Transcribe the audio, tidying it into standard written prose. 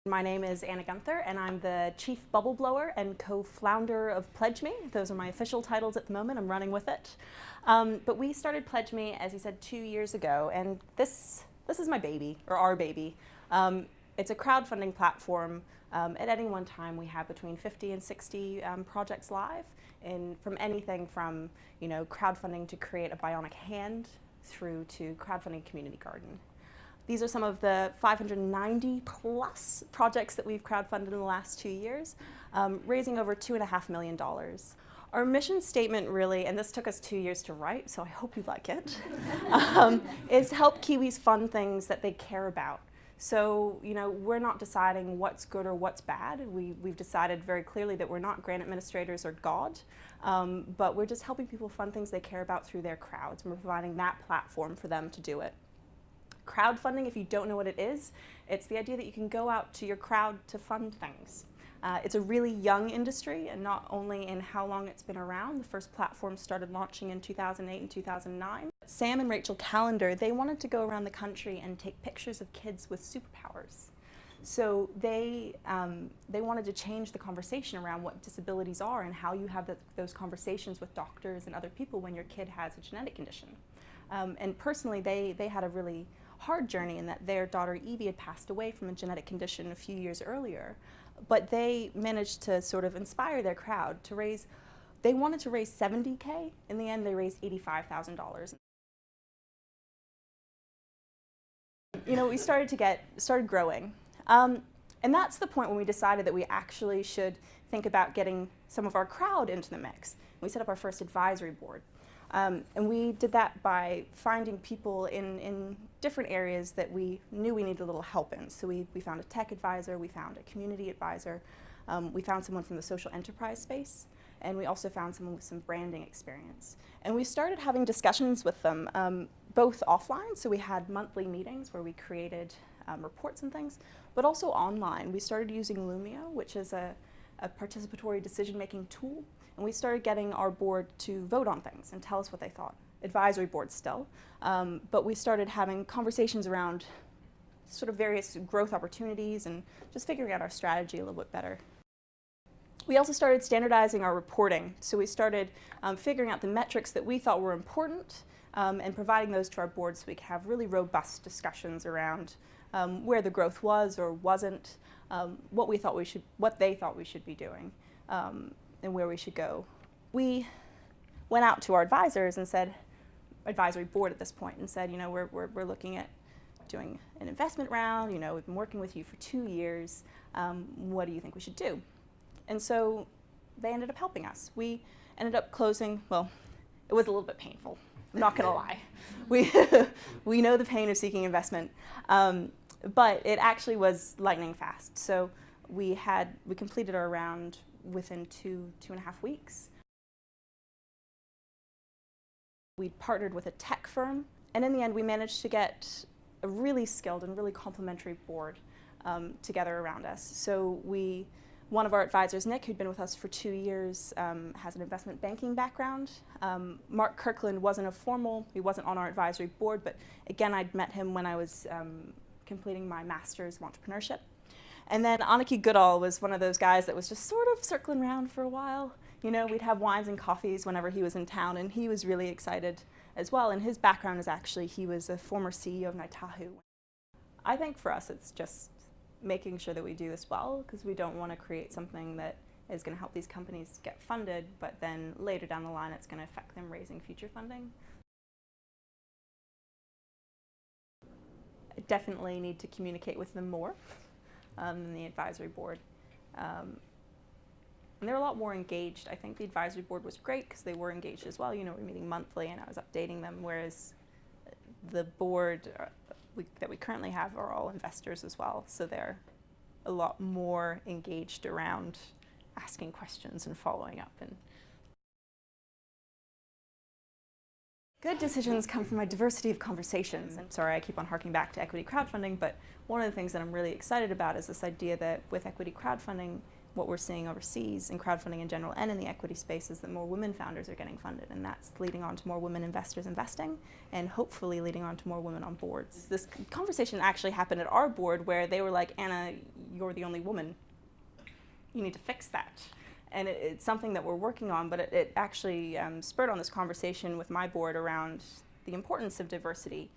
My name is Anna Guenther, and I'm the Chief Bubble Blower and co-founder of PledgeMe. Those are my official titles at the moment. I'm running with it. But we started PledgeMe, as you said, 2 years ago, and this is my baby, or our baby. It's a crowdfunding platform. At any one time, we have between 50 and 60 projects live, from anything from crowdfunding to create a bionic hand through to crowdfunding a community garden. These are some of the 590 plus projects that we've crowdfunded in the last 2 years, raising over $2.5 million. Our mission statement really, and this took us 2 years to write, so I hope you like it, is to help Kiwis fund things that they care about. So, we're not deciding what's good or what's bad. We've decided very clearly that we're not grant administrators or God, but we're just helping people fund things they care about through their crowds, and we're providing that platform for them to do it. Crowdfunding, if you don't know what it is, it's the idea that you can go out to your crowd to fund things. It's a really young industry, and not only in how long it's been around. The first platform started launching in 2008 and 2009. Sam and Rachel Callender, they wanted to go around the country and take pictures of kids with superpowers. So they wanted to change the conversation around what disabilities are and how you have those conversations with doctors and other people when your kid has a genetic condition. And personally, they had a really hard journey in that their daughter Evie had passed away from a genetic condition a few years earlier, but they managed to sort of inspire their crowd to raise, they wanted to raise $70K. In the end, they raised $85,000. We started growing. And that's the point when we decided that we actually should think about getting some of our crowd into the mix. We set up our first advisory board. And we did that by finding people in different areas that we knew we needed a little help in. So we found a tech advisor, we found a community advisor, we found someone from the social enterprise space, and we also found someone with some branding experience. And we started having discussions with them, both offline, so we had monthly meetings where we created reports and things, but also online. We started using Lumio, which is a participatory decision-making tool. And we started getting our board to vote on things and tell us what they thought. Advisory board still, but we started having conversations around sort of various growth opportunities and just figuring out our strategy a little bit better. We also started standardizing our reporting. So we started figuring out the metrics that we thought were important and providing those to our board so we could have really robust discussions around where the growth was or wasn't, what they thought we should be doing. And where we should go. We went out to our advisors and said, advisory board at this point, and said, we're looking at doing an investment round, we've been working with you for 2 years, what do you think we should do? And so they ended up helping us. We ended up closing, well, it was a little bit painful, I'm not gonna lie. We know the pain of seeking investment, but it actually was lightning fast. So we completed our round within two and a half weeks. We partnered with a tech firm, and in the end we managed to get a really skilled and really complementary board together around us. So one of our advisors, Nick, who'd been with us for 2 years, has an investment banking background. Mark Kirkland he wasn't on our advisory board, but again, I'd met him when I was completing my master's of entrepreneurship. And then Aniki Goodall was one of those guys that was just sort of circling around for a while. We'd have wines and coffees whenever he was in town, and he was really excited as well. And his background is actually, he was a former CEO of Naitahu. I think for us, it's just making sure that we do this well, because we don't want to create something that is going to help these companies get funded, but then later down the line, it's going to affect them raising future funding. I definitely need to communicate with them more. Than the advisory board. And they're a lot more engaged. I think the advisory board was great because they were engaged as well. We're meeting monthly and I was updating them, whereas the board that we currently have are all investors as well. So they're a lot more engaged around asking questions and following up. And good decisions come from a diversity of conversations. I'm sorry, I keep on harking back to equity crowdfunding, but one of the things that I'm really excited about is this idea that with equity crowdfunding, what we're seeing overseas in crowdfunding in general and in the equity space is that more women founders are getting funded, and that's leading on to more women investors investing and hopefully leading on to more women on boards. This conversation actually happened at our board where they were like, Anna, you're the only woman. You need to fix that. And it's something that we're working on, but it actually spurred on this conversation with my board around the importance of diversity.